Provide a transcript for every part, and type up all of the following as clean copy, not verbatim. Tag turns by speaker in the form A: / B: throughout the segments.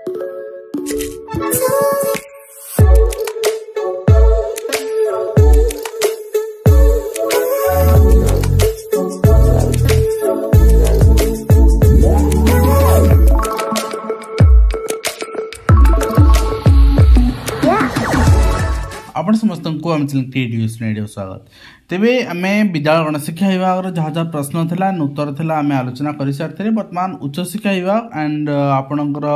A: आपण समस्त को आम रेडियो स्वागत तेबे आमे विद्यालय गणशिक्षा विभाग जहाँ जहाँ प्रश्न थिला उत्तर थिला आमे आलोचना कर सारी वर्तमान उच्च शिक्षा विभाग एंड आपणकर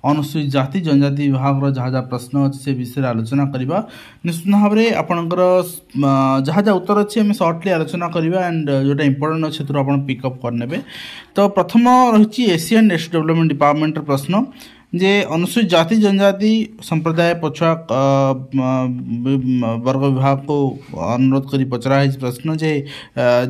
A: अनुसूचित जाति जनजाति विभाग जहाँ जहाँ प्रश्न अच्छे से विषय आलोचना करवा निश्चित भाव में आपणकर जहाँ जहाँ उत्तर अच्छी आम सर्टली आलोचना करवा एंड जोटा इंपोर्टेंट अच्छे आप पिकअप करने। तो प्रथम रही एशियन नेशनल डेवलपमेंट डिपार्टमेंट प्रश्न जे अनुसूचित जाति जनजाति संप्रदाय पछुआ वर्ग विभाग को अनुरोध करी पचरा है प्रश्न जे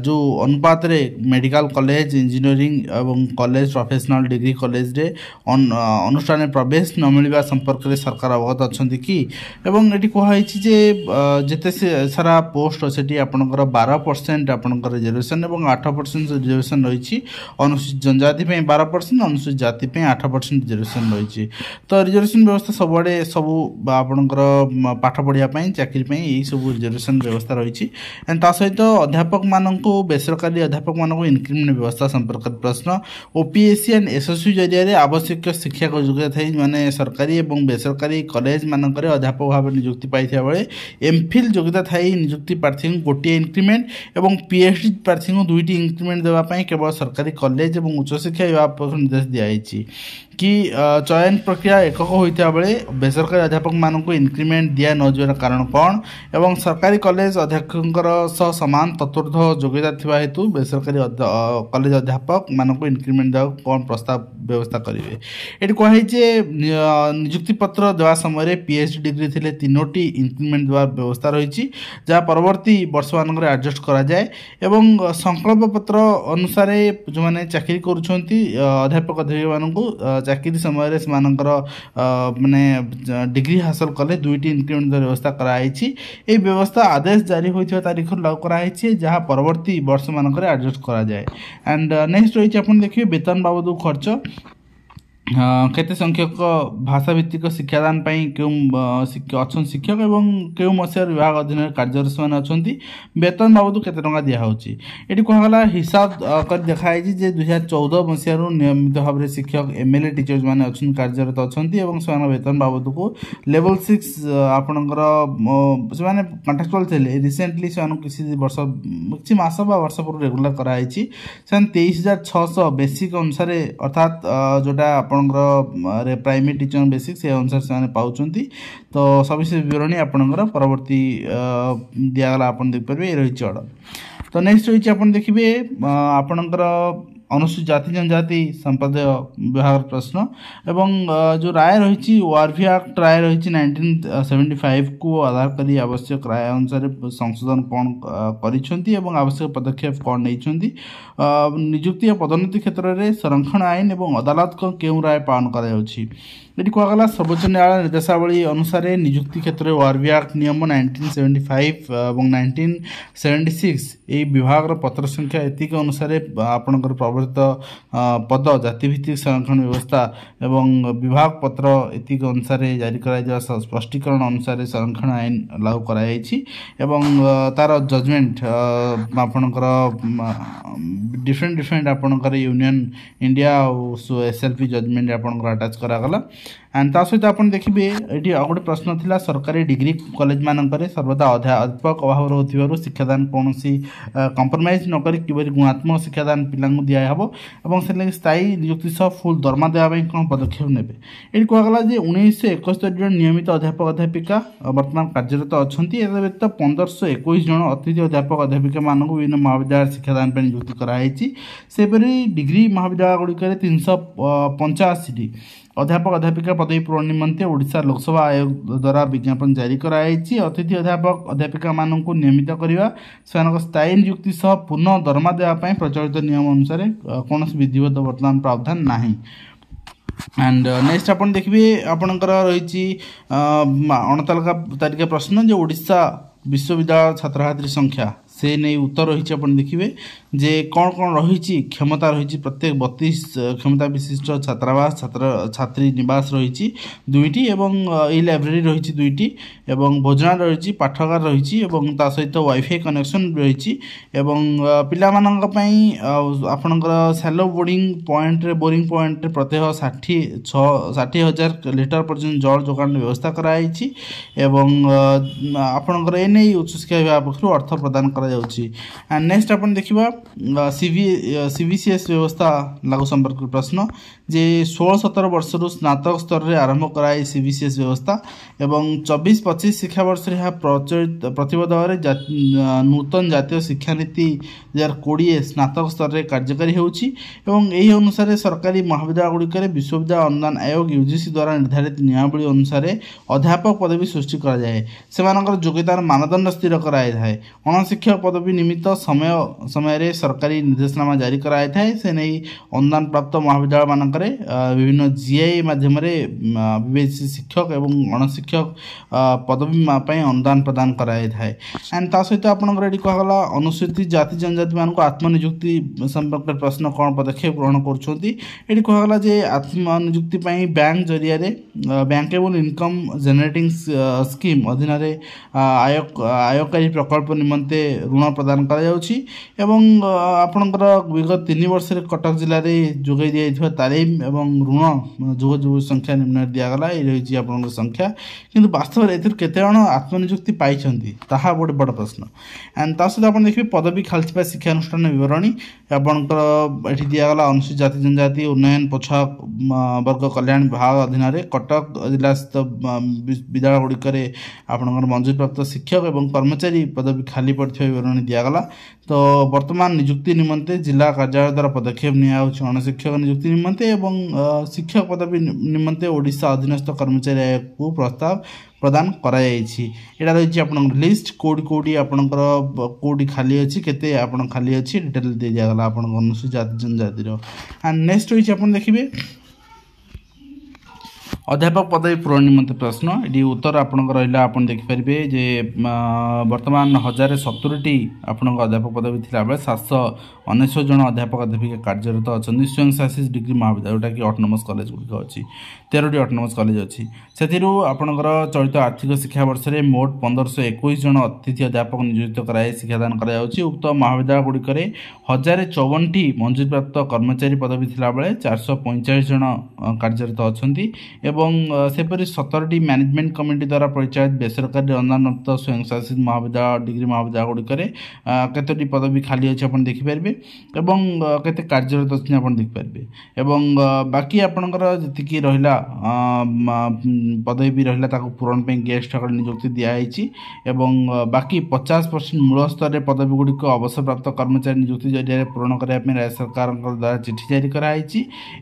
A: जो अनुपात रे मेडिकल कॉलेज इंजीनियरिंग एवं कॉलेज प्रोफेशनल डिग्री कॉलेज रे अनुष्ठान में प्रवेश न मिलवा संपर्क में सरकार अवगत अच्छा कि एवं ये कहुई जे जिते सारा पोस्ट से आपंकर 12% आपंकर रिजर्वेशन और 8% रिजर्वेशन रही अनुसूचित जनजाति 12% अनुसूचित जाति 8% रिजर्वेशन रही। तो रिजर्वेशन व्यवस्था सबुआड़े सबू आपणकर पाठ पढ़ाई चाकरी यही सब रिजर्वेशन व्यवस्था रही। ता सहित अध्यापक मानक बेसरकारी अध्यापक मानक इनक्रिमेंट व्यवस्था संपर्क प्रश्न ओपीएससी एंड एसएससी जरिया आवश्यक शिक्षा योग्यता थी माने सरकारी और बेसरकारी कॉलेज मानक अध्यापक भाव नियुक्ति पाई बेले एमफिल योग्यता थी नियुक्ति प्रार्थी को गोटे इनक्रिमेंट और पीएचडी प्रार्थी को 2टी इनक्रिमेंट देवाई केवल सरकारी कॉलेज और उच्च शिक्षा विभाग पक्ष निर्देश दिखाई कि चयन प्रक्रिया एकक होता बेले बेसरकारी अध्यापक मानक इनक्रिमेंट दिया न जावर कारण कौन एवं सरकारी कॉलेज अध्यक्षर सह सामान तत्वर्ध योग्यता थिबा हेतु बेसरकारी कॉलेज अध्यापक मानक इनक्रिमेंट देवा कौन प्रस्ताव व्यवस्था करेंगे। ये कहुई नियुक्ति पत्र देवा समय पीएचडी डिग्री थिले 3टी इनक्रिमेंट देवा व्यवस्था रही जहाँ परवर्ती वर्ष मान एडजस्ट कराए एवं संकल्प पत्र अनुसार जो मैंने चाकरी करुँच अध्यापक अध्यापिका मानक चाकरी समय से माने डिग्री हासिल कले 2टी इनक्रिमेंट व्यवस्था कराई। ये व्यवस्था आदेश जारी होता तारीख लागू कराई जहाँ परवर्ती वर्ष मानक एडजस्ट कराए। एंड नेक्स्ट रही आप देखिए वेतन बाबद खर्च केते संख्यक भाषा भित्तिक शिक्षादान अच्छा शिक्षक एवं क्यों मसीह विभाग अधीन कार्यरत से अच्छा वेतन बाबद केते टंका दिखाई ये कहला हिसाब कर देखाई जे 2014 मसीह नियमित भाव में शिक्षक एमएलए टीचर्स मैंने अच्छा कार्यरत अच्छा से वेतन बाबद को लेवल 6 आपणकर से कंट्राक्चुअल थे रिसेंटली से किसी वर्ष किसी मास वर्ष पूर्व रेगुलर कराई 23,600 बेसिक अनुसार अर्थात जोटा प्राइमरी टीचर बेसिक से अनुसार से पाँच। तो सविशेष विवरणी आपंकर परवर्ती दिगला आप देखिए ये रही ऑर्डर। तो नेक्स्ट रही आप देखिए आपंकर अनुसूचित जाति जनजाति संप्रदाय विभाग प्रश्न एवं जो राय रही वारवी एक्ट राय रही 1975 को आधार करी आवश्यक राय अनुसार संशोधन कौन कर आवश्यक पदक्षेप कौन नहीं नियुक्ति और पदोन्नति क्षेत्र में संरक्षण आईन और अदालत को क्यों राय पालन कर कहगला सर्वोच्च न्यायालय निर्देशावली अनुसार नियुक्ति क्षेत्र में वारवी एक्ट नियम 1975 और 1976 ये विभाग पत्र संख्या एतिक अनुसार आपणकर प्रवर्तित पद जातिभित्तिक संरक्षण व्यवस्था एवं विभाग पत्र एतिक अनुसार जारी करा स्पष्टीकरण अनुसार संरक्षण आईन लागू कराई तार जजमेंट आपणकर डिफरेंट आपणकर यूनियन इंडिया और एसएलपी जजमेंट आपणकर अटैच करागला। एंड ता सहित आप देखिए ये गोटे प्रश्न थिला सरकारी डिग्री कॉलेज मानक सर्वदा अध्यापक अभाव रोथि शिक्षादान कौन कंप्रोमाइज नक गुणात्मक शिक्षादान पिला दिहब और से स्थायी नियुक्ति सह फुल दरमा देवाई कौन पदक्षेप ने ये कहगला 1971 नियमित अध्यापक अध्यापिका वर्तमान कार्यरत अच्छा व्यतीत 1521 जन अतिथि अध्यापक अध्यापिका मानक विभिन्न महाविद्यालय शिक्षादान नियुक्ति कराई। सेपरी डिग्री महाविद्यालय गुड़िक 385 अध्यापक अध्यापिका पदवी पूरण निमंते ओडिशा लोकसभा आयोग द्वारा विज्ञापन जारी कराई। अतिथि अध्यापक अध्यापिका मानक नियमित करने से स्थायी नियुक्ति सह पूर्ण दरमा देवाई प्रचलित नियम अनुसार कौन विधिवत वर्तमान प्रावधान नहीं। एंड नेक्स्ट आप देखिए आपणकर रही 39 तारिख प्रश्न जो ओडिशा विश्वविद्यालय छात्र छात्री संख्या से नहीं उत्तर रही अपन देखिए जे कौन कौन रही क्षमता रही प्रत्येक 32 क्षमता विशिष्ट छात्रावास छात्र छात्री निवास रही दुईटी एवं ई लाइब्रेरी रही दुईटी एवं भोजनालय रही पाठागार रही सहित वाईफाई कनेक्शन रही पाई आपणकर सैलो बोरिंग पॉइंट प्रत्येक 60,000 लिटर पर्यटन जल जोगान व्यवस्था कराई आपणकर एने उच्च शिक्षा विभाग पक्ष अर्थ प्रदान करा नेक्स्ट अपन देखा सीबीसीएस व्यवस्था लागू संपर्क प्रश्न जे 16-17 वर्ष स्नातक स्तर में आरंभ कराई सीबीसीएस व्यवस्था एवं 24-25 शिक्षा वर्ष प्रचलित प्रतिबद्ध नूतन जातीय शिक्षा नीति 2020 स्नातक स्तर में कार्यकारी होउछि एवं एही अनुसार सरकारी महाविद्यालय गुड़िक विश्वविद्यालय अनुदान आयोग यूजीसी द्वारा निर्धारित नियमावली अनुसार अध्यापक पदवी सृष्टि करा जाए सेमानकर योग्यतार मानदंड स्थिर कराई थाए अणशिक्षक पदवी निमित्त समय सरकारी निर्देशनामा जारी कराई थाए से नहीं अनुदान प्राप्त महाविद्यालय मानक विभिन्न जीआई माध्यम विवेचित शिक्षक एवं अणशिक्षक पदवी अनुदान प्रदान कराई थाए एंड ता सहित आपनकर एडी कहला अनुसूचित जाति जनजाति मानको आत्मनियुक्ति संपर्क प्रश्न कौन पदक्षेप ग्रहण करछोंती एडी कहला जे आत्मनियुक्ति पई बैंक जरिया रे बैंकेबल इनकम जनरेटिंग स्कीम अधीन रे आयकारी प्रकल्प निमंते ऋण प्रदान करा जाउछि एवं आपनकर विगत 3 वर्ष रे कटक जिल्ला रे जोगै दिया तालीम एवं ऋण जो संख्या निम्न दिगला ये रही आप संख्या किंतु वास्तव में केते जन आत्मनियुक्ति पाई ताहा गोटे बड़ प्रश्न एंड ता सहित आप देखिए पदवी खाली शिक्षानुष्ठान विवरणी आपंकर ये दिगला अनुसूचित जाति जनजाति उन्नयन पछुआ वर्ग कल्याण विभाग अधीन कटक जिला स्थित विद्यालय गुड़िक आपंकर मंजूरी प्राप्त शिक्षक एवं कर्मचारी पदवी खाली पड़ता विवरणी दिगला तो वर्तमान नियुक्ति निमंते जिला कार्यालय द्वारा पदक्षेप नियाउछि अणशिक्षक नियुक्ति निमंते एवं शिक्षक पदवी निमंते ओडिशा अधीनस्थ कर्मचारी आयोग को प्रस्ताव प्रदान करा रही आप लिस्ट कोडी कोडी आपणकर कोडी खाली अच्छी केते आपण खाली अच्छी डिटेल दे दिगला आप अनुसूचित जाति जनजाति एंड नेक्स्ट रही आप देखिए अध्यापक पदवी पूरण निमंते प्रश्न ये उत्तर आपंकर रहा आप देखिपारे जे वर्तमान 1070टी आपण अध्यापक पदवी थी बेले 799 जन अध्यापक अध्यापिका कार्यरत अच्छा स्वयं शासित डिग्री महाविद्यालय जोटा कि ऑटोनोमस कॉलेज गुड़िक अच्छी 13टी ऑटोनोमस कॉलेज अच्छी से आपणकर चलित आर्थिक शिक्षा वर्ष में मोट 1521 जन अतिथि अध्यापक नियोजित कराई शिक्षादान करा उक्त महाविद्यालय गुड़िक 1054टी मंजूरी प्राप्त कर्मचारी पदवी थी बेले 445 जन कार्यरत अच्छा सेपरी 17टी मैनेजमेंट कमिटी द्वारा परिचालित बेसरकारी अनुदानप्राप्त स्वयं शासित महाविद्यालय डिग्री महाविद्यालय गुड़िक केतोटी पदवी खाली अच्छे आप देखिपारे केते कार्यरत अच्छे आप देखिपारे बाकी आपणकर जी रहा पदवी भी रहा पूरण गेस्ट फैकल्टी नियुक्ति दिखाई बाकी 50% मूल स्तर में पदवी गुड़िक अवसर प्राप्त कर्मचारी नियुक्ति जरिए पूरण करने राज्य सरकार द्वारा चिठी जारी कराई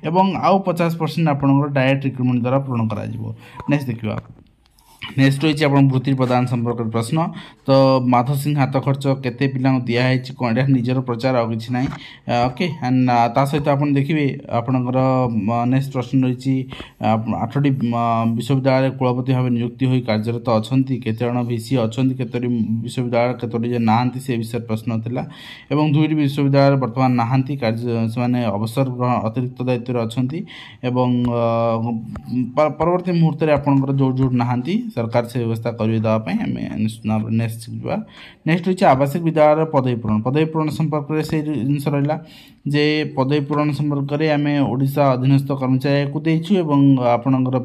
A: आउ 50% आपंकर डायरेक्ट रिक्रुटमेंट द्वारा पूर्ण करा जिवो नेक्स्ट देखिबा नेक्स्ट रही आप वृत्ति प्रदान संपर्क प्रश्न तो माधव सिंह हाथ खर्च केते पिला दिखाई कौन निजर प्रचार आ कि ना ओके एंड ता सहित आप देखिए आपणकर नेक्स्ट प्रश्न रही 8टी विश्वविद्यालय कुलपति भाव नियुक्ति हो कार्यरत अच्छा केते जन भिसी अच्छा केतोटी विश्वविद्यालय केतोटी नहांती से विषय प्रश्न थिला एवं 2टी विश्वविद्यालय वर्तमान नहांती से अवसर ग्रहण अतिरिक्त दायित्व अच्छा परवर्ती मुहूर्त में आपंकर जो जो नहांती सरकार से व्यवस्था करवाई नेक्स्ट रही आवासिक विद्यालय पदवी पूरण संपर्क से जिनस रहा जे पदवी पूरण संपर्क में आम ओडिशा अधीनस्थ कर्मचारी को देचु आपणकर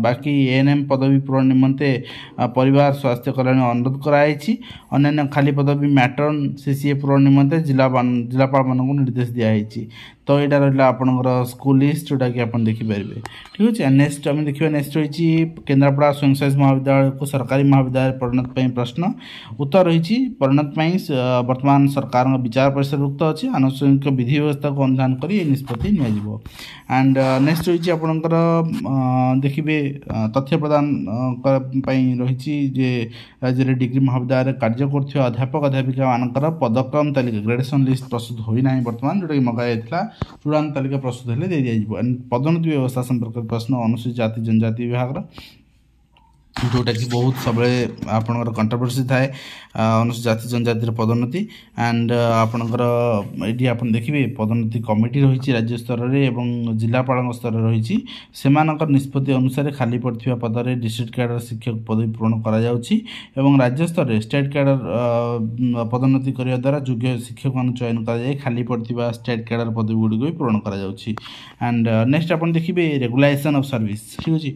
A: बाकी एएनएम पदवी पूरण निमंते परिवार स्वास्थ्य कल्याण अनुरोध कराई अन्य खाली पदवी मैट्रन सीसीए पूरण निमंते जिलापाल मानक निर्देश दिखाई तो यहाँ रहा आपंकर स्कूल लिस्ट जोटा कि आप देखिपारे ठीक अच्छे नेक्स्ट आम देखिए नेक्स्ट रही केन्द्रापड़ा स्वयं शासित महाविद्यालय को सरकारी महाविद्यालय परिणत प्रश्न उत्तर रही परिणत वर्तमान सरकार विचार परिसर उक्त अच्छी आनुষ্ঠাनिक विधि व्यवस्था को अनुधान कर निष्पत्ति एंड नेक्स्ट रही आपंकर देखिए तथ्य प्रदान रही राज्य में डिग्री महाविद्यालय कार्य कर अध्यापक अध्यापिका मानकर पदक्रम तालिका ग्रेडेसन लिस्ट प्रस्तुत होना बर्तमान जोटा कि मगाई चूड़ांत तालिका प्रस्तुत हेले दे दिया पदोन्नति व्यवस्था संपर्क प्रश्न अनुसूचित जाति जनजाति विभाग जोटा कि बहुत सब आपणकर कंट्रोवर्सी थाए अनुसूचित जाति जनजातिर पदोन्नति एंड आपणकर ये आप देखिए पदोन्नति कमिटी रही राज्य स्तर में और जिलापाल स्तर रही से निष्पत्ति अनुसार खाली पड़ता पदर डिस्ट्रिक्ट कैडर शिक्षक पदवी पूरण कर राज्य स्तर स्टेट कैडर पदोन्नति करने द्वारा योग्य शिक्षक मान चयन कर खाली पड़ता स्टेट कैडर पदवी गुड़िक भी पूरण एंड नेक्स्ट आप देखिए रेगुलाइजेशन ऑफ सर्विस ठीक अच्छे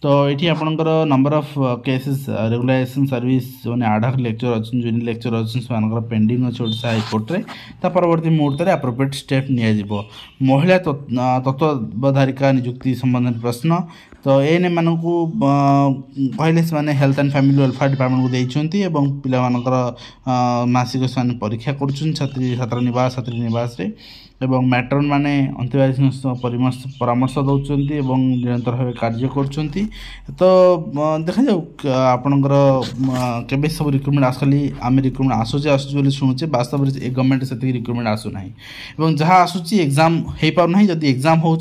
A: तो ये आपंकर number of cases regularisation service जो आधार लेक्चर अच्छे जूनियर लेक्चर अच्छे से पेंडिंग अच्छे ओडिशा हाईकोर्ट में परवर्ती मुहूर्त में एप्रोप्रिएट स्टेप नि महिला तत्वावधारिका नियुक्ति संबंध प्रश्न तो एने मानक कहले से health and family welfare department को देते पिला मासिक से परीक्षा कर निवास छात्री निवास रे एवं मैट्रन माने अंतर्वार्षिक परामर्श दौरान निरंतर भाव कार्य करछंती तो देखा जाऊ आपणकर केबे सब रिक्रुटमेंट आसली आम रिक्रुटमेंट आसूचे शुणुचे वास्तव में गवर्नमेंट से रिक्रुटमेंट आसूना जहाँ आसूची एग्जाम हो पारना जदि एग्जाम हो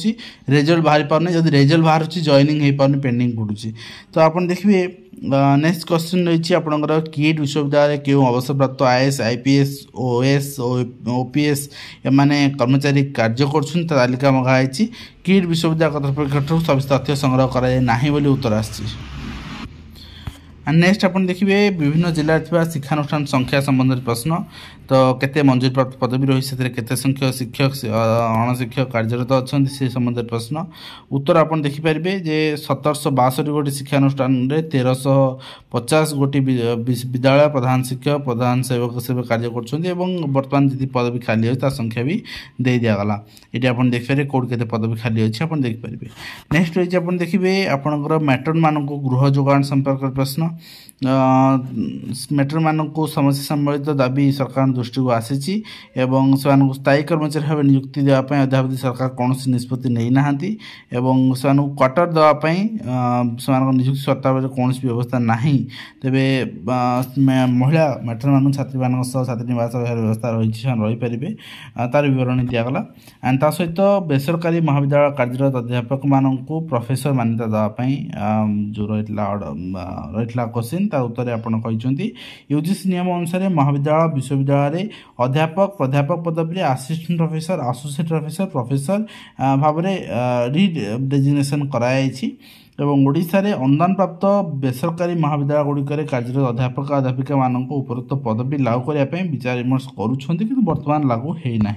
A: रिजल्ट बाहरी पारना जदि रिजल्ट बाहर जॉइनिंग हो पारनी पेंडिंग पड़ुची तो आप देखिए नेक्स्ट क्वेश्चन रही आपंकर किट विश्वविद्यालय क्यों अवसर प्राप्त आईएएस आईपीएस ओएस ओपीएस एमाने कर्मचारी कार्य कर तालिका मगाई किट विश्वविद्यालय कर्तृपक्ष सभी तथ्य संग्रह कर उत्तर आसी नेक्स्ट आप देखिए विभिन्न जिले शिक्षानुष्ठान संख्या संबंध प्रश्न तो केते मंजूरी प्राप्त पदवी रही से केते संख्यक शिक्षक अणशिक्षक कार्यरत अच्छा से संबंध प्रश्न उत्तर आप देखिपारे जे 1762 गोटी शिक्षानुष्ठान में 1350 गोटी विद्यालय प्रधान शिक्षक प्रधान सेवक से कार्य करर्तमान जी पदवी खाली अच्छी संख्या भी दे दिगला ये आप देखिए कौट के पदवी खाली अच्छी आप देखिपारे नेक्स्ट रही आप देखिए आपंकर मैट्रन मान गृह जोगाण संपर्क प्रश्न मैट्रन मान समस्या सम्बलित दाबी सरकार दृष्टि को आसी स्थायी कर्मचारी भाव नियुक्ति देवाई अद्यावधि सरकार कौन निष्पत्ति नहीं ना क्वार्टर देवाई नियुक्ति शर्तावली कौन व्यवस्था ना तेरे महिला मैट्रन मान छात्री मान छात्री निवास व्यवस्था रही पारे तार विवरणी दिगला एंड ता सहित बेसरकारी महाविद्यालय कार्यरत अध्यापक मान प्रोफेसर मान्यता देवाई जो रही क्वेश्चन तार उत्तर आपड़ी यूजीसी नियम अनुसार महाविद्यालय विश्वविद्यालय अध्यापक प्राध्यापक पदवी assistant professor associate professor professor भाव रिडेजिग्नेशन कराई एवं ओडिशा रे अनुदान प्राप्त बेसरकारी महाविद्यालय गुड़िक कार्यरत अध्यापक अध्यापिका मान उपरोक्त पदवी लागू करने विचार विमर्श करुँच बर्तमान लागू होना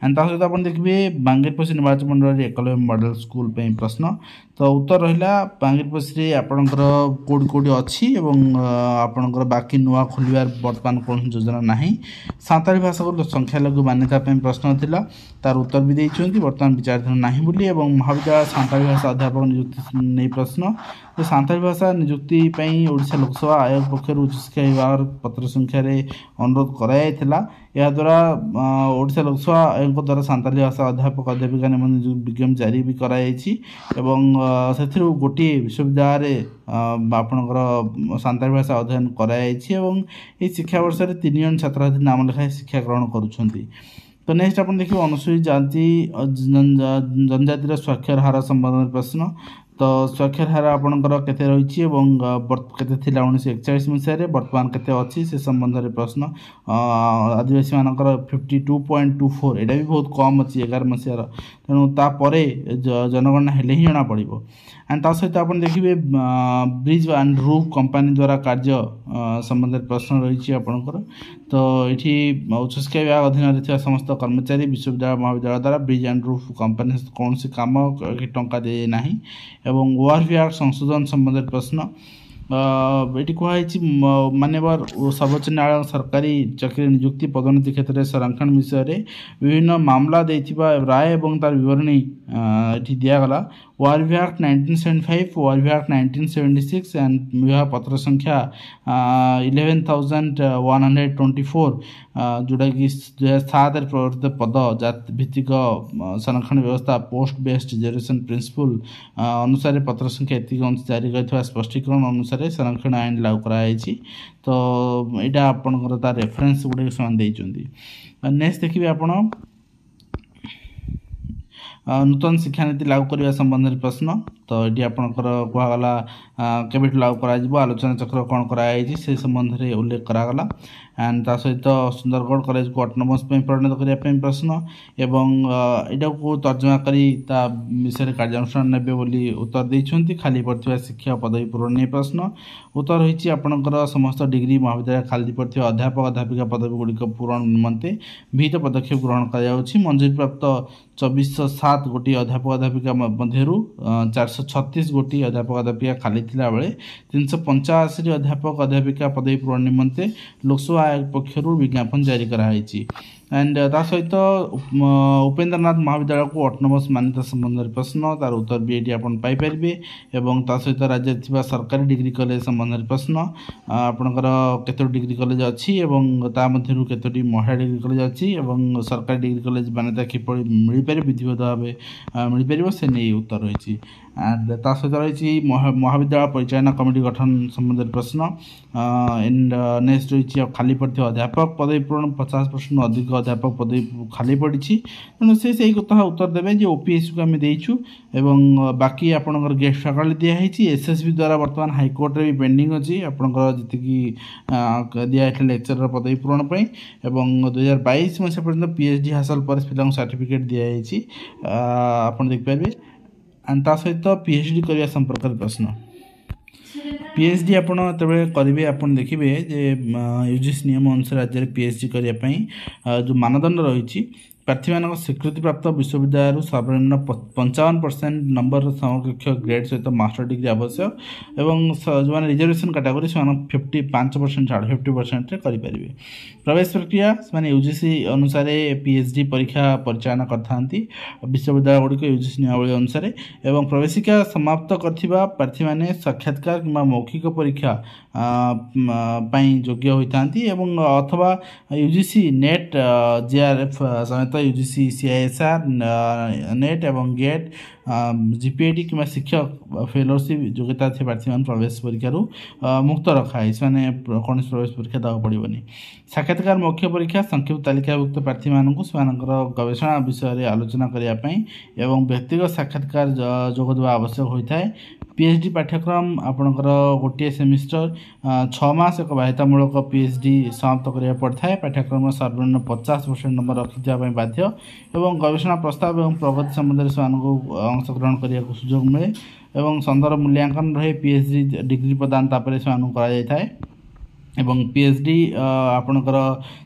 A: एंड ता सहित आप देखिए बांगीरपोशी निर्वाचन मंडल एकलव्य मॉडल स्कूल प्रश्न तो उत्तर रहा बांगीरपोशी आपणकर कौटी कौटी अच्छी आपणकर बाकी नुआ खोलिबार बर्तमान कौन योजना ना सान्ताली भाषा को संख्यालघु मान्यता प्रश्न थिला तार उत्तर भी देते बर्तमान विचाराधीन ना बोली महाविद्यालय सान्ताली भाषा अध्यापक नियुक्ति नहीं प्रश्न तो सान्ताली भाषा नियुक्ति ओडिशा लोकसभा आयोग पक्षर उच्च शिक्षा विभाग पत्र संख्यार अनुरोध कराइला यह द्वारा ओडिशा लोकसभा आयोग द्वारा सान्ताली भाषा अध्यापक अध्यापिका निम्न विज्ञप्ति जारी भी कराई से गोटे विश्वविद्यालय आपणकर सान्ताली भाषा अध्ययन कराई शिक्षा वर्ष 3 जन छात्र नाम लेखाएं शिक्षा ग्रहण करुँच तो नेक्स्ट आप देखिए अनुसूचित जाति जनजातिर स्वाक्षर हार संबंध प्रश्न तो स्वाक्षर हार आपणकर केते रही केते थिला 1941 मसीह बर्तमान केते अच्छी से संबंध में प्रश्न आदिवासी मानकर 52.24 यहाँ भी बहुत कम अच्छी 11 मसीहार तेणु तापर जनगणना हेले ही जना पड़ो एंड ता सहित आप देखिए ब्रिज एंड रूफ कंपानी द्वारा कार्य संबंध में प्रश्न रही आपणकर तो ये उच्च शिक्षा विभाग अधीन रही समस्त कर्मचारी विश्वविद्यालय महाविद्यालय द्वारा ब्रिज एंड रूफ कंपानी कौन सी कम टंका दे ना एवं ओआरवीआर संशोधन संबंधित प्रश्न ये कहुई मान्यवर सर्वोच्च न्यायालय सरकारी चाकरी नियुक्ति पदोन्नति क्षेत्र में संरक्षण विषय में विभिन्न मामला देथिबा राय एवं तार विवरणी ये दिगला ओआरवीआर एक्ट 1975 ओआरवीआर एक्ट 1976 एंड विवाह पत्र संख्या 11,124 जोटा कि 2007 प्रवर्तित पद जाति भित्तिक संरक्षण व्यवस्था पोस्ट बेस्ड रिजर्वेशन प्रिंसिपल अनुसार पत्र संख्या एतिक जारी कर स्पष्टीकरण अनुसार संरक्षण आईन लागू कराई तो यहाँ आपंकर तार रेफरेन्स गुड़े से नेक्स्ट देखिए आप नूतन शिक्षानीति लागू करने संबंध में प्रश्न तो ये आपंकर कहगला केबेठू लागू कर आलोचना चक्र कौन कराई से संबंध में उल्लेख करागला एंड ता सहित सुंदरगढ़ कॉलेज को ऑटोनोमस परिणत करने प्रश्न एवं यहाँ को तर्जमा करी ता विषय कार्यानुष्ठान नेबे बोली उत्तर देइछन्ति खाली पड़थिबा शिक्षा पदवी पूरण नहीं प्रश्न उत्तर होइछि आपणकर समस्त डिग्री महाविद्यालय खाली पड़थिबा अध्यापक अध्यापिका पदवी गुड़िक पूरण निमंते विहित पदक्षेप ग्रहण करायाउछि मंजूरी प्राप्त 2407 गोटी अध्यापक अध्यापिका मध्यरु 436 गोटी अध्यापक अध्यापिका खाली थिला बेले 385 अध्यापक अध्यापिका पदवी पूरण निमंते लोकसभा आयोग पक्षरु विज्ञापन जारी कराइछि एंड ता सहित उपेन्द्रनाथ महाविद्यालय को ऑटोनोमस मान्यता संबंध में प्रश्न तार उत्तर भी ये आप पाइपर एवं ता सहित राज्य थी सरकारी डिग्री कॉलेज संबंध में प्रश्न आपणकर केतो डिग्री कॉलेज अच्छी एवं ता मध्यरु केतोटी महिला डिग्री कॉलेज अच्छी एवं सरकारी डिग्री कॉलेज मान्यता किपरि मिल पारे विधिवत भाव मिल पार से नहीं उत्तर रही एंड ता सहित रही महाविद्यालय परिचालना कमिटी गठन संबंध में प्रश्न एंड नेक्स्ट रही खाली पड़े अध्यापक पदवी पूरण 50% अधिक अध्यापक पदवी खाली पड़ी तेणु से कथा उत्तर देवे जे ओपीएससी को आम देचु एवं बाकी आपंकर गेस्ट फैकल्टी दिखाई एसएसबी द्वारा बर्तमान हाइकोर्ट रे भी पेंडिंग अच्छी आपंकर जी दिखाई लेक्चरर पदवी पूरण पर एवं 2022 मसीहा पर्यटन पीएचडी हासिल पर पिला सर्टिफिकेट दिखाई आप देखिपारे एंड ता सहित पीएचडी करने संपर्क प्रश्न पीएचडी आपड़ जो करेंगे आप देखिए जे यूजीसी नियम अनुसार राज्य में पीएचडी करने जो मानदंड रही प्रार्थी मान स्वीकृति प्राप्त विश्वविद्यालय सर्वनिम्न 55% नंबर समकक्ष ग्रेड सहित मास्टर डिग्री आवश्यक एवं जो मैंने रिजर्वेशन कैटेगरी से 55% छाड़ 50% करें प्रवेश प्रक्रिया से यूजीसी अनुसार पीएचडी परीक्षा परिचालन करते विश्वविद्यालय गुड़िक यूजीसी नियमावली अनुसार एवं प्रवेशिका समाप्त करथिबा प्रार्थी माने साक्षात्कार किंवा मौखिक परीक्षा योग्य होता एवं अथवा यूजीसी नेट जेआरएफ समेत यूजीसी सीआईएसआर नेट एवं गेट जीपीएटी कि शिक्षक फेलोशिप योग्यता थे प्रार्थी मान प्रवेश परीक्षा मुक्त रखाई से कौन प्रवेश परीक्षा देवाक पड़ोनी साक्षात्कार मौखिक परीक्षा संक्षिप्त तालिकाभुक्त प्रार्थी मानक से गवेषणा विषय में आलोचना करने एवं व्यक्तिगत साक्षात्कार जोग देवा आवश्यक होता है पीएचडी पाठ्यक्रम आपणकर गोटे सेमिस्टर 6 मास एक बाध्यतामूलक पीएचडी समाप्त करा पड़ता है पाठ्यक्रम सर्वनिम्न 50% नंबर रखिजापी बाध्य एवं गवेषणा प्रस्ताव एवं प्रगति संबंध में अंशग्रहण करने को सुजोग मिले एवं संदर्भ मूल्यांकन रहे पीएचडी डिग्री प्रदान तापर से एवं पीएचडी आपणकर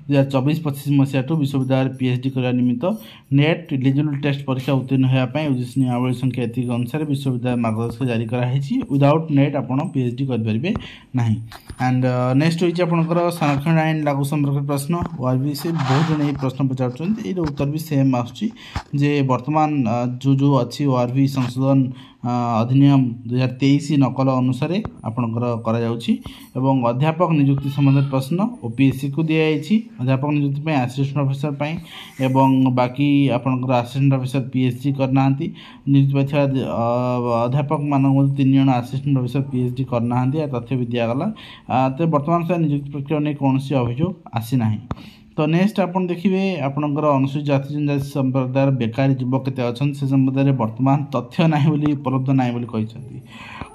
A: 2024-25 मसीहा विश्वविद्यालय पीएचडी करने निमित्त नेट एलिजिबिलिटी टेस्ट परीक्षा उत्तीर्ण होगापी यूजीसी नियमावली संख्या एतिक अनुसार विश्वविद्यालय मार्गदर्शक जारी कराई विदाउट नेट आप पीएचडी करेंगे ना एंड नेक्स्ट रही आपंकर संरक्षण आईन लागू संपर्क प्रश्न और भी से बहुत जन प्रश्न पचार ये उत्तर भी सेम आसुचे बर्तमान जो अच्छी ओआरबी संशोधन अधिनियम 2023 नकल अनुसार आपंकर एवं अध्यापक नियुक्ति संबंध प्रश्न ओपीएससी को दिखाई अध्यापक नियुक्ति असिस्टेंट ऑफिसर एवं बाकी आपंकर असिस्टेंट ऑफिसर पीएचडी करना नियुक्ति पाई अध्यापक मान 3 जन असिस्टेंट ऑफिसर पीएचडी करना तथ्य भी दिगला तो बर्तमान से नियुक्ति प्रक्रिया नहीं कौन अभियोग आसीना तो नेक्स्ट आप देखिए आपंकर अनुसूचित जाति जनजाति संप्रदाय बेकारी युवक केते अच्छा से संबंध में बर्तमान तथ्य ना उपलब्ध ना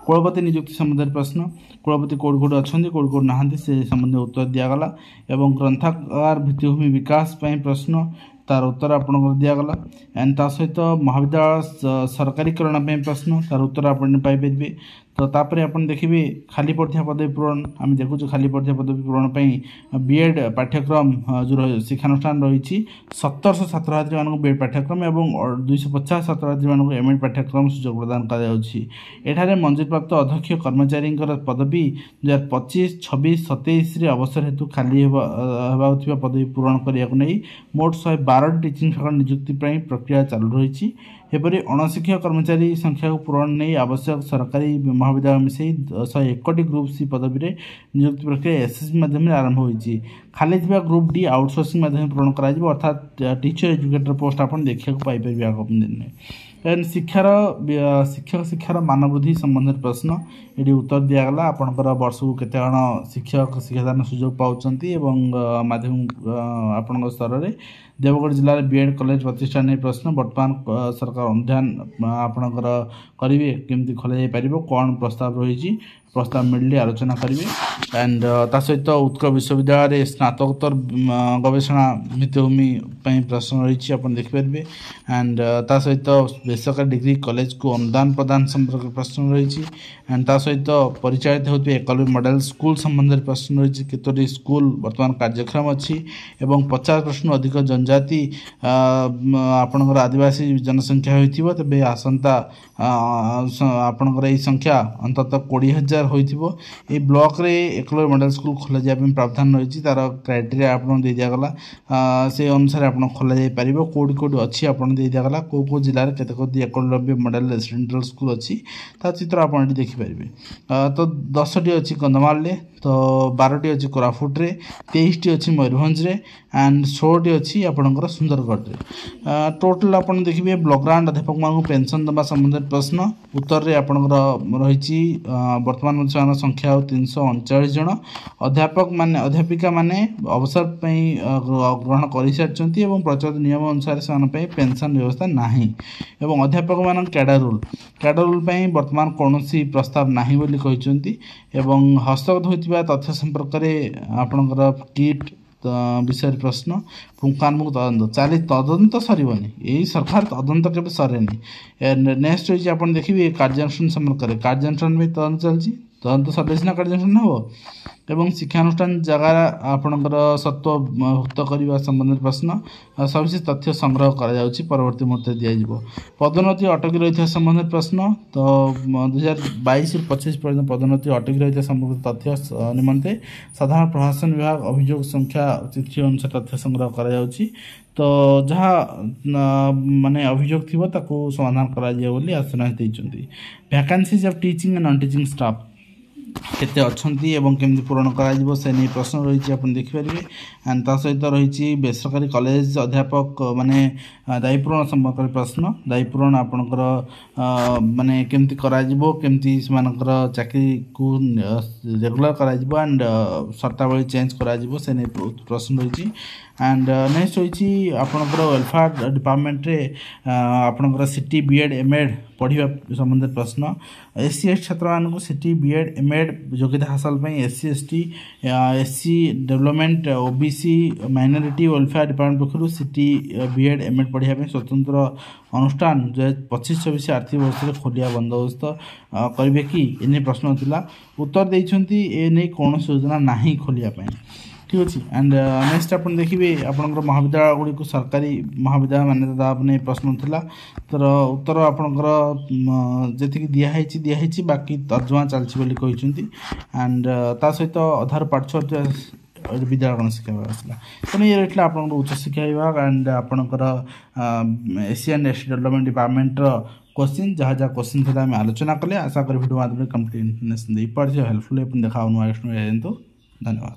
A: कुलपति नियुक्ति संबंध प्रश्न कुलपति कौट कौट अच्छा कौट कौट नहांती से संबंध उत्तर दिगला एवं ग्रंथागार भित्तिभूमि विकास प्रश्न तार उत्तर आपंकर दिगला एंड ता सहित महाविद्यालय सरकारीकरण प्रश्न तार उत्तर आप पाइपर तो तापर आप देखिए खाली पड़ता पदवी पूरण आम देखु खाली पड़ता पदवी पूरण पर बीएड पाठ्यक्रम जो शिक्षानुष्ठान रही 1700 छात्र छात्री मानक बीएड पाठ्यक्रम और 250 छात्र छात्री मानक एमएड पाठ्यक्रम सुजोग प्रदान कर मंजूरी प्राप्त अध्यक्ष कर्मचारी पदवी 2025, 26, 27 अवसर हेतु खाली होगा पदवी पूरण करने को नहीं मोट 112 टीचिंग फैकल्टी नियुक्ति प्रक्रिया चालू रही एपरी अणशिक्षक कर्मचारी संख्या को पूरण नहीं आवश्यक सरकारी महाविद्यालय मिसई 101 ग्रुप सी पदवी नियुक्ति प्रक्रिया एसएसबी माध्यम आरंभ होती खाली ग्रुप डी आउटसोर्सिंग माध्यम पूरण कर अर्थात टीचर एजुकेटर पोस्ट आप देखा पाइपर आगामी दिन में एंड शिक्षक शिक्षार मानवृद्धि संबंधित प्रश्न ये उत्तर दिगला आपंकर वर्ष को केते शिक्षक शिक्षादान सुजोग पाँच माध्यमिक आपण स्तर में देवगढ़ जिले बीएड कॉलेज प्रतिष्ठा नहीं प्रश्न बर्तमान सरकार अनुधान आपणकर करेंगे केमती खोल जापर कौन प्रस्ताव रही प्रस्ताव मिलले आलोचना करेंगे एंड ता सहित उत्कल विश्वविद्यालय स्नातकोत्तर गवेषणा भित्तिभूमि प्रश्न रही आप देखिपारे एंड ता सहित बेसरकारी डिग्री कॉलेज को अनुदान प्रदान संपर्क प्रश्न रही एंड ता सहित परिचालित होते एकलव्य मॉडल स्कूल संबंधित प्रश्न रही केतोटी स्कूल वर्तमान कार्यक्रम अच्छी एवं 50 प्रश्न अधिक जनजाति आपणकर आदिवासी जनसंख्या होइथिबो तबे आसंता आपणकर ए संख्या अंततः 20,000 होइथिबो ए ब्लॉक रे एकलव्य मॉडल स्कूल खोला जाय प्रावधान रही तार क्राइटेरिया आपन दे दियागला से अनुसार आपन खोला जाय परिबो कोड कोड अछि आपन दे दियागला को जिल्ला रे केतको एकलव्य मॉडल रेसिडेंशियल स्कूल अछि ता चित्र आपन देखि परिबे तो 10 टी अछि कंधमाल रे तो 12 टी अछि कोरापुट रे 23 टी अछि मयूरभंज रे एंड 16 टी अछि आपनकर सुंदरगढ़ रे टोटल आपन देखिबे ब्लॉक ग्रांट अध्यापक मान पेंशन दबा संबंधित प्रश्न उत्तर रे आपनकर रहिछि वर्तमान संख्या 339 जन अध्यापक माने अध्यापिका माने अवसर ग्रहण कर सारी और प्रचलित नियम अनुसार से पेंशन व्यवस्था नाही एवं अध्यापक मान कैडर रूल वर्तमान कौन प्रस्ताव नाही बोली कहते एवं हस्तगत होता तथ्य संपर्क में आपणकर किट विषय प्रश्न पुंखानुपुंख तदंत चली तदंत सरनी यही सरकार तदंत के सरेनी नेक्स्ट रही आप देखिए कार्यानुष्ठान संपर्क में कार्यानुष्ठान में तदंत चलती तदंत सरले सीना कार्यानुष्ठान हम एवं शिक्षानुष्ठान जगह आपणकर सत्वभुक्त करने संबंधित प्रश्न सविशेष तथ्य संग्रह कर परवर्ती मुहूर्त दिज्व पदोन्नति अटकी रही संबंधित प्रश्न तो 2022 से 25 पर्यटन पदोन्नति अटकी रही संबंधित तथ्य निमंते साधारण प्रशासन विभाग अभियोग संख्या चिठी अनुसार तथ्य संग्रह कर तो जहाँ माने अभियोग थी समाधान कर आसूना vacancies of teaching and non teaching staff केते अच्छी एवं केमती पूरण कर से नहीं प्रश्न रही आप देखिपारे एंड ता सहित रही बेसरकारी कॉलेज अध्यापक माने दायीपूरण संपर्क प्रश्न दायीपूरण आपणकर माने केमती केमती चाकरी को रेगुलर कर एंड शर्तावली चेंज कर से नहीं प्रश्न रही एंड नेक्स्ट रही आपणकर वेलफेयर डिपार्टमेंट रे आपणकर सिटी बीएड एमएड पढ़ा संबंधित प्रश्न एससी एसटी छात्र मान सिटी बीएड एमएड योग्यता हासिल SC ST SC development OBC minority welfare department पक्ष सिटी बीएड एमएड पढ़ाई स्वतंत्र अनुष्ठान 25-26 आर्थिक वर्ष में खोलिया बंदोबस्त करेंगे कि एने प्रश्न था उत्तर देते एने कौन योजना नहीं खोलिया ठीक अच्छे एंड नेक्स्ट आप देखिए आपंकर महाविद्यालय गुड़ी को सरकारी महाविद्यालय मान्यता नहीं प्रश्न था तर उत्तर आपंकर जी दिखाई बाकी तर्जमा चलती कहते एंड ता सहित आधार पाठ विद्यालय गण शिक्षा विभाग आसला तेणु ये रही आप उच्च शिक्षा विभाग एंड आपंकर SC and ST development department question जहाँ जहाँ क्वेश्चन थे आम आलोचना कले आशा करी वीडियो माध्यम कंप्लीट इन्फर्मेशन दे पारे हेल्पफुल देखा नुआ धन्यवाद।